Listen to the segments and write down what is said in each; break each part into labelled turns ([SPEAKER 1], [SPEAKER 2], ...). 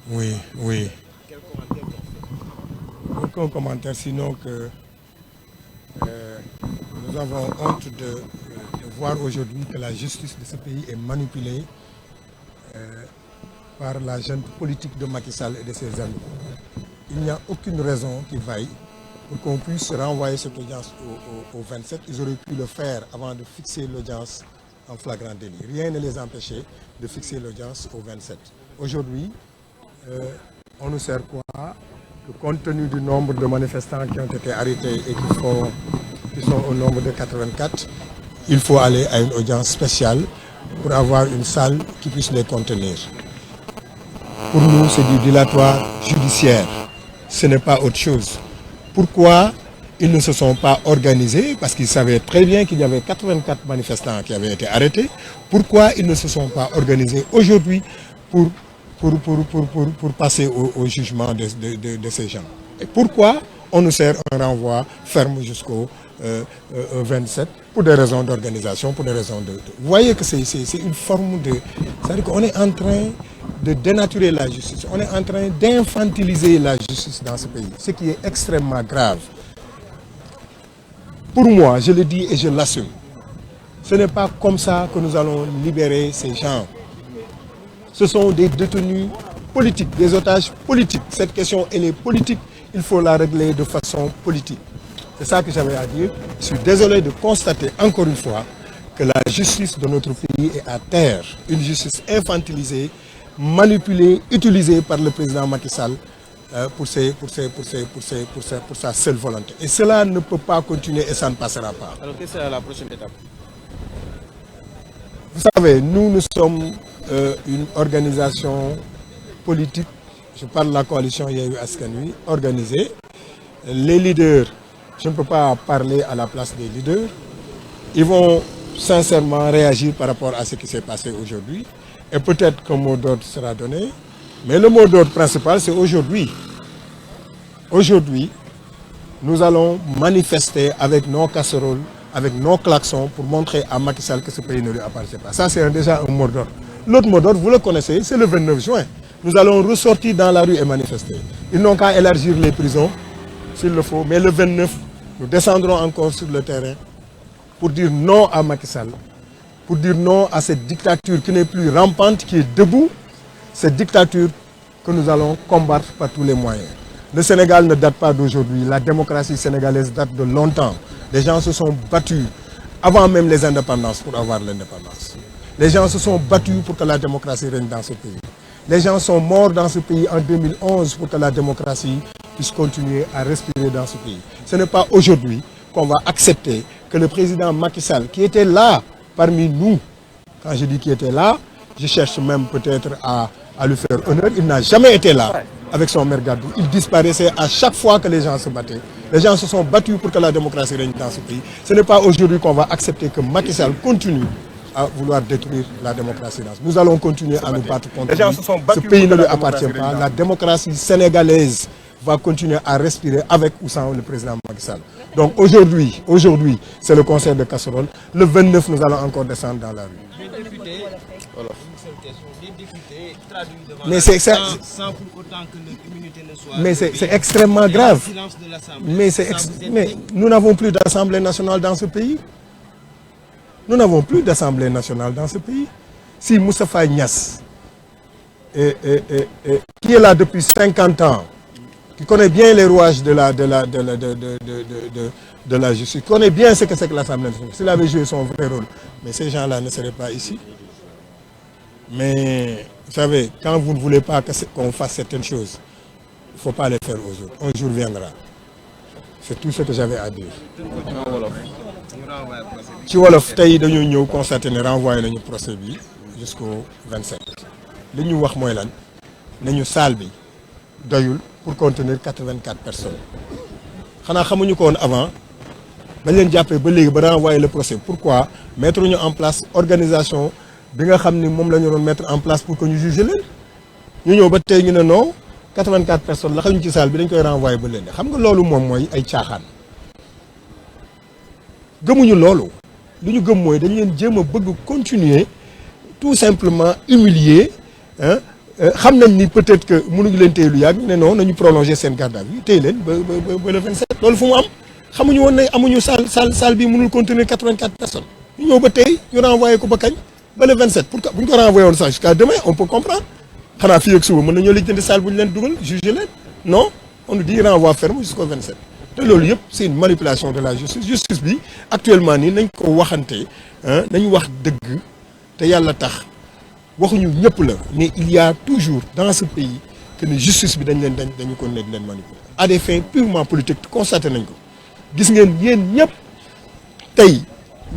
[SPEAKER 1] Oui, oui. Aucun commentaire, sinon que nous avons honte de voir aujourd'hui que la justice de ce pays est manipulée par la jeune politique de Macky Sall et de ses amis. Il n'y a aucune raison qui vaille pour qu'on puisse renvoyer cette audience au 27. Ils auraient pu le faire avant de fixer l'audience en flagrant délit. Rien ne les empêchait de fixer l'audience au 27. Aujourd'hui, on nous sert quoi? Que compte tenu du nombre de manifestants qui ont été arrêtés et qui sont au nombre de 84, il faut aller à une audience spéciale pour avoir une salle qui puisse les contenir. Pour nous, c'est du dilatoire judiciaire. Ce n'est pas autre chose. Pourquoi ils ne se sont pas organisés? Parce qu'ils savaient très bien qu'il y avait 84 manifestants qui avaient été arrêtés. Pourquoi ils ne se sont pas organisés aujourd'hui pour passer au jugement de ces gens? Et pourquoi on nous sert un renvoi ferme jusqu'au 27 pour des raisons d'organisation, pour des raisons de... Vous voyez que c'est une forme de... C'est-à-dire qu'on est en train de dénaturer la justice. On est en train d'infantiliser la justice dans ce pays, ce qui est extrêmement grave. Pour moi, je le dis et je l'assume, ce n'est pas comme ça que nous allons libérer ces gens. Ce sont des détenus politiques, des otages politiques. Cette question, elle est politique, il faut la régler de façon politique. C'est ça que j'avais à dire. Je suis désolé de constater encore une fois que la justice de notre pays est à terre. Une justice infantilisée, manipulée, utilisée par le président Macky Sall pour sa seule volonté. Et cela ne peut pas continuer et ça ne passera pas.
[SPEAKER 2] Alors, quelle sera la prochaine étape?
[SPEAKER 1] Vous savez, nous sommes une organisation politique, je parle de la coalition Yewwi Askan Wi, organisée. Les leaders, je ne peux pas parler à la place des leaders, ils vont sincèrement réagir par rapport à ce qui s'est passé aujourd'hui. Et peut-être qu'un mot d'ordre sera donné, mais le mot d'ordre principal, c'est aujourd'hui. Aujourd'hui, nous allons manifester avec nos casseroles, avec nos klaxons, pour montrer à Macky Sall que ce pays ne lui appartient pas. Ça, c'est déjà un mot d'ordre. L'autre mot d'ordre, vous le connaissez, c'est le 29 juin. Nous allons ressortir dans la rue et manifester. Ils n'ont qu'à élargir les prisons, s'il le faut, mais le 29, nous descendrons encore sur le terrain pour dire non à Macky Sall, pour dire non à cette dictature qui n'est plus rampante, qui est debout, cette dictature que nous allons combattre par tous les moyens. Le Sénégal ne date pas d'aujourd'hui, la démocratie sénégalaise date de longtemps. Les gens se sont battus avant même les indépendances pour avoir l'indépendance. Les gens se sont battus pour que la démocratie règne dans ce pays. Les gens sont morts dans ce pays en 2011 pour que la démocratie puisse continuer à respirer dans ce pays. Ce n'est pas aujourd'hui qu'on va accepter que le président Macky Sall, qui était là parmi nous, quand je dis qu'il était là, je cherche même peut-être à lui faire honneur, il n'a jamais été là avec son mère Gadou. Il disparaissait à chaque fois que les gens se battaient. Les gens se sont battus pour que la démocratie règne dans ce pays. Ce n'est pas aujourd'hui qu'on va accepter que Macky Sall continue à vouloir détruire la démocratie. Nous allons continuer à nous battre contre lui. Ce pays ne lui appartient pas. La démocratie sénégalaise va continuer à respirer avec ou sans le président Macky Sall. Donc aujourd'hui, c'est le concert de casserole. Le 29, nous allons encore descendre dans la rue. Mais c'est extrêmement grave. Mais nous n'avons plus d'Assemblée nationale dans ce pays. Nous n'avons plus d'Assemblée nationale dans ce pays. Si Moustapha Niasse, qui est là depuis 50 ans, qui connaît bien les rouages de la justice, qui connaît bien ce que c'est que l'Assemblée nationale, s'il avait joué son vrai rôle, mais ces gens-là ne seraient pas ici. Mais vous savez, quand vous ne voulez pas qu'on fasse certaines choses, il ne faut pas les faire aux autres. Un jour viendra. C'est tout ce que j'avais à dire. ci wolof tey dañoo ñëw constaté ne renvoyé nañu procès bi jusqu'au 27. li ñu wax mooy lan nañu salle bi doyul pour contenir 84 personnes. xanaa xamuñu ko woon avant bañ leen jàppee ba léegi ba renvoyé le procès. Pourquoi mettre ñu en place organisation bi nga xam ni moom la ñu doon mettre en place pour que ñu juge leen ñu ñëw ba tey ñu ne non 84 personnes la xamuñu ci salle bi dañ koy renvoyé ba leen xam nga loolu moom mooy ay caaxaan. gëmuñu loolu li ñu gëm mooy dañu leen jéem a bëgg continuer tout simplement humilier xam nañ ni peut-être que mënuñu leen téye lu yàgg ne non nañu prolonger seen garde à vue téye leen ba le 27 loolu fu mu am xamuñu woon ne amuñu salle bi mënul contenir 84 personnes ñu ñëw ba tey ñu renvoyé ko ba kañ ba le 27 pourquoi bu ñu ko renvoyé woon sax jusqu'à demain on peut comprendre xanaa fii ak suba mën nañoo lijjanti salle bu ñu leen dugal juger leen non on nous dit renvoi ferme jusqu'au 27 te loolu yëpp c'est une manipulation de la justice bi actuellement nii nañ ko waxante nañu wax dëgg te yàlla tax waxuñu ñëpp la mais il y a toujours dans ce pays que ne justice bi dañu ko nekk leen manipuler à des fins purement politiques constaté nañ ko gis ngeen yéen ñëpp tey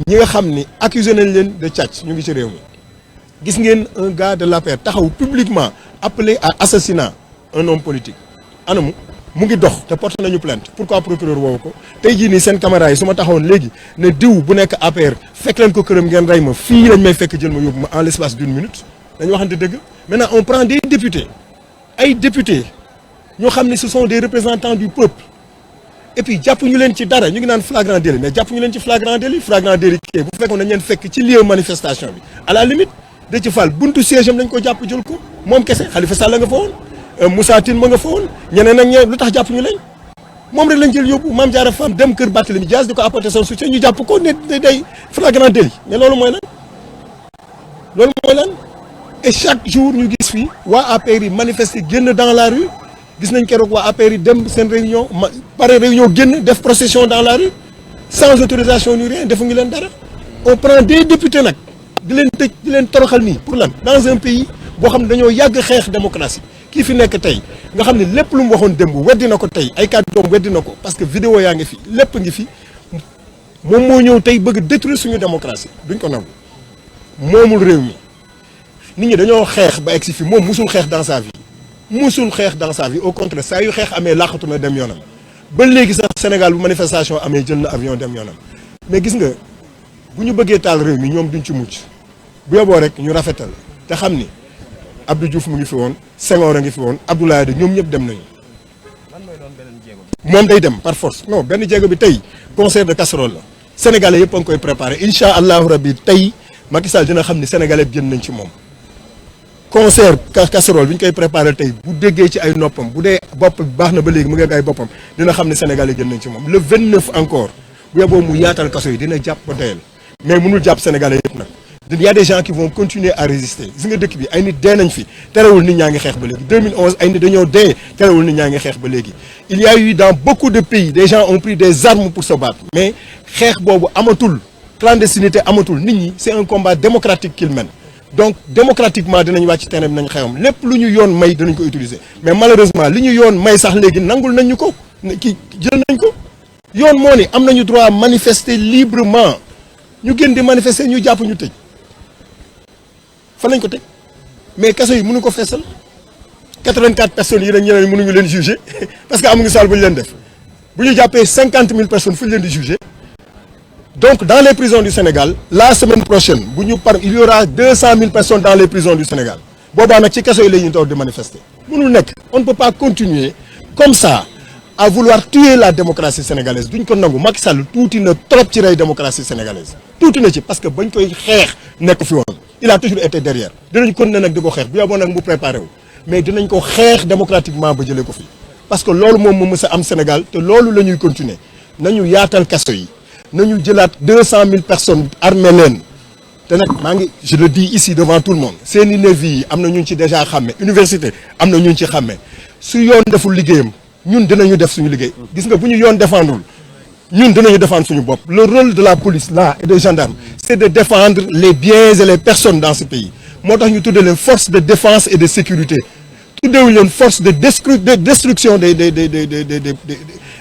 [SPEAKER 1] ñi nga xam ni accusé nañ leen de càcc ñu ngi ci réew mi gis ngeen un gars de l'APR taxaw publiquement appelé à assassinat un homme politique anamu mu ngi dox te porte nañu plainte pourquoi procureur woowu ko tey jii nii seen caméra yi su ma taxawoon léegi ne diw bu nekk APR fekk leen ko këram ngeen rey ma fii lañ may fekk jël ma yóbbu ma en l'espace d'une minute dañu waxante dëgg maintenant on prend des députés ay députés ñoo xam ne ce sont des représentants du peuple et puis jàpp ñu leen ci dara ñu ngi naan flagrant délit mais jàpp ñu leen ci flagrant délit kii bu fekkoon dañ leen fekk ci lieu manifestation bi à la limite Déthié Fall buntu siège am dañ ko jàpp jël ko moom kese Khalifa Sall nga fa woon Moussa Tine ma nga fa woon ñeneen ak ñeneen lu tax jàpp ñu leen moom rek lañ jël yóbbu Mame Diarra Fam dem kër Barthélémy Dias di ko apporter son soutien ñu jàpp ko ne day flagrant délit mais loolu mooy lan et chaque jour ñu gis fii waa APR yi manifester génn dans la rue gis nañ keroog waa APR yi dem seen réunion pare réunion génn def procession dans la rue sans autorisation ni rien defuñu leen dara on prend des députés nag di leen tëj di leen toroxal nii pour lan dans un pays boo xam ne dañoo yàgg xeex démocratie kii fi nekk tey nga xam ne lépp lu mu waxoon démb weddi na ko tey ay kàddoom weddi na ko parce que vidéo yaa ngi fi lépp ngi fi moom moo ñëw tey bëgg détruire suñu démocratie duñ ko nangu moomul réew mi nit ñi dañoo xeex ba egg si fi moom musul xeex dans sa vie au contraire saa yu xeex amee làqatu na dem yoonam ba léegi sax Sénégal bu manifestation amee jël na avion dem yoonam mais gis nga bu ñu bëggee taal réew mi ñoom duñ ci mucc bu yoboo rek ñu rafetal te xam ni Abdou Diouf mu ngi fi woon Senghor a ngi fi woon Abdoulaye Wade ñoom ñëpp dem nañu moom day dem par force non benn jéego bi tey concert de casserole la sénégalais yëpp a ngi koy préparé incha allahu rabbi tey Macky Sall dina xam ni sénégalais yëpp jën nañ ci moom concert casserole bi ñu koy préparé tey bu déggee ci ay noppam bu dee bopp baax na ba léegi mu ngi ak ay boppam dina xam ne sénégalais jën nañ ci moom le 29 encore bu yeboo mu yaatal kaso yi dina jàpp ba doyal mais mënul jàpp sénégalais yëpp nag il y a des gens qui vont continuer à résister gis nga dëkk bi ay nit dee nañ fi terewul nit ñaa ngi xeex ba léegi 2011 ay nit dañoo dee terewul nit ñaa ngi xeex ba léegi il y a eu dans beaucoup de pays des gens ont pris des armes pour se battre mais xeex boobu amatul clandestinité amatul nit ñi c'est un combat démocratique qu'ils mènent donc démocratiquement dinañ wàcc terrain bi nañ xeexam lépp lu ñu yoon may dinañ ko utiliser mais malheureusement li ñu yoon may sax léegi nangul nañ ñu ko kii jël nañ ko yoon moo ni am nañu droit manifester librement ñu gën di manifester ñu jàpp ñu tëj fan lañ ko teg mais kaso yi mënu ko feesal 84 personnes yi dañ ñeneen mënuñu leen juger parce que amuñu salle bu ñu leen def bu ñu jàppee 50 000 personnes fu ñu leen di juger donc dans les prisons du Sénégal la semaine prochaine bu ñu il y aura 200 000 personnes dans les prisons du Sénégal boobaa nag ci kaso yi la ñuy door di manifester mënul nekk on ne peut pas continuer comme ça à vouloir tuer la démocratie sénégalaise duñ ko nangu Macky Sall tuuti na trop ci rey démocratie sénégalaise tuuti na ci parce que bañ koy xeex nekk fi woon il a toujours été derrière dinañ kon ne nag di ko xeex bu yoboo nag mu préparé wu mais dinañ ko xeex démocratiquement ba jëlee ko fi parce que loolu moom moo mës a am Sénégal te loolu la ñuy continuer nañu yaatal kaso yi nañu jëlaat 200 000 personnes armé leen te nag maa ngi je le dis ici devant tout le monde seeni nervi yi am na ñu ci déjà xàmme université am na ñu ci xàmme su yoon deful liggéeyam ñun dinañu def suñu liggéey gis nga bu ñu yoon défendul ñun dinañu défendre suñu bopp le rôle de la police là et des gendarmes c'est de défendre les biens et les personnes dans ce pays moo tax ñu tuddee leen force de défense et de sécurité tuddeewuñu leen force de destruction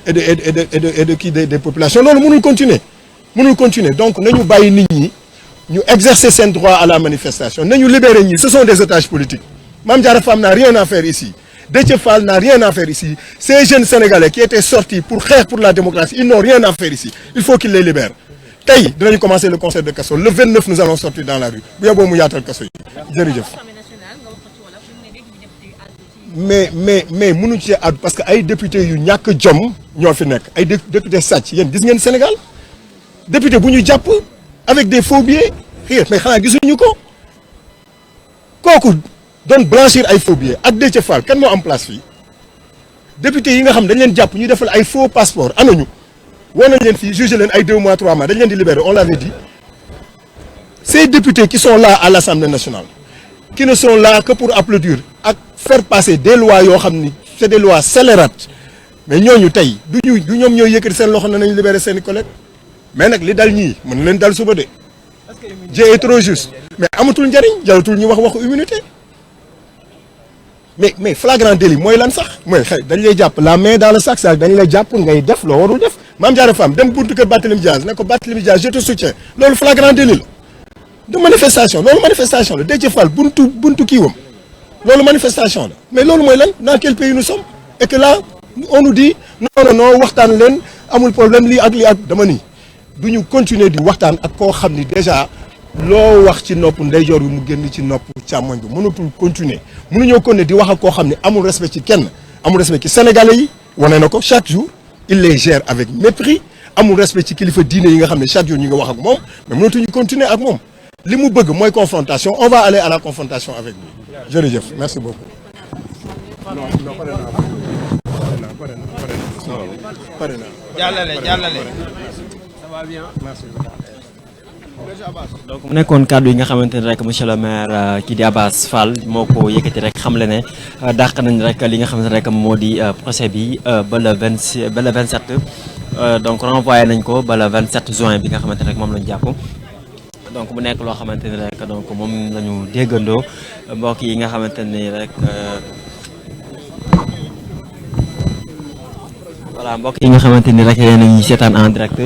[SPEAKER 1] des populations loolu mënul continuer donc nañu bàyyi nit ñi ñu exercer seen droit à la manifestation nañu libérer ñi ce sont des otages politiques Mame Diarra Fam n'a rien à faire ici Déthié Fall n'a rien à faire ici ces jeunes sénégalais qui étaient sortis pour xeex pour la démocratie ils n'ont rien à faire ici il faut qu'ils les libèrent tey dinañu commencer le concert de casserole le 29 nous allons sortir dans la rue bu yeboo mu yaatal kaso yi jërëjëf mais mënuñ ci àddu parce que ay député yu ñàkk jom ñoo fi nekk ay député sàcc yéen gis ngeen Sénégal député bu ñu jàpp avec des faux billets mais xanaa gisuñu ko kooku doon blanchir ay faux billets ak Déthié Fall kan moo am place fii député yi nga xam dañ leen jàpp ñu defal ay faux passeport anañu woo nañ leen fii jugé leen ay 2 mois 3 mois dañ leen di libérer on l'avait dit. Ces députés qui sont là à l'Assemblée nationale qui ne sont là que pour applaudir ak faire passer des lois yoo xam ni c'est des lois scélérates mais ñooñu tey du ñoom ñooy yëkkati seen loxo ne nañ libérer seeni collègues mais nag li dal ñii mën leen dal suba de Dieu est trop juste mais amatul njariñ jaratul ñu wax waxu immunité mais flagrant délit mooy lan sax mooy xëy dañ lay jàpp la main dans le sac sax dañ lay jàpp ngay def loo warul def Mame Diarra Fam dem buntu kër Barthélémy Dias ne ko Barthélémy Dias je te soutiens loolu flagrant délit la de manifestation loolu manifestation la Déthié Fall buntu kiiwam loolu manifestation la mais loolu mooy lan dans quel pays nous sommes et que là on nous dit non waxtaan leen amul problème lii ak dama ni du ñu continuer di waxtaan ak koo xam ni déjà loo wax ci nopp ndeyjoor bi mu génn ci nopp càmmoñ bi mënatul continuer mënuñoo continuer di wax ak koo xam ni amul respect ci kenn amul respect ci sénégalais yi wane na ko chaque jour il les gère avec mépris amul respect ci kilifa diine yi nga xam ne chaque jour ñu nga wax ak moom mais mënatuñu continuer ak moom li mu bëgg mooy confrontation on va aller à la confrontation avec lui jërëjëf merci beaucoup.
[SPEAKER 2] jàllale.
[SPEAKER 3] donc mu nekkoon kàddu yi nga xamante ne rek monsieur le maire kii di Abass Fall moo ko yëkkati rek xamle ne dàq nañ rek li nga xamante ne rek moo di procès bi ba le 26 ba le 27 donc renvoyé nañ ko ba le 27 juin bi nga xamante ne rek moom lañ jàpp. donc mu nekk loo xamante ni rek donc moom la ñu déggandoo mbokk yi nga xamante ni rek voilà mbokk yi nga xamante ni rek yéen a ngi seetaan en direct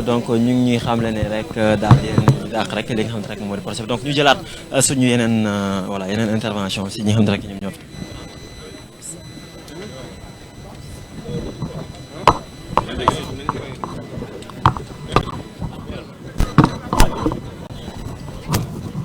[SPEAKER 3] donc ñu ngi ñuy xamle ne rek daal di dàq rek li nga xamante rek moo di procès donc ñu jëlaat suñu yeneen voilà yeneen intervention si ñi nga xamante rek ñoom ñoo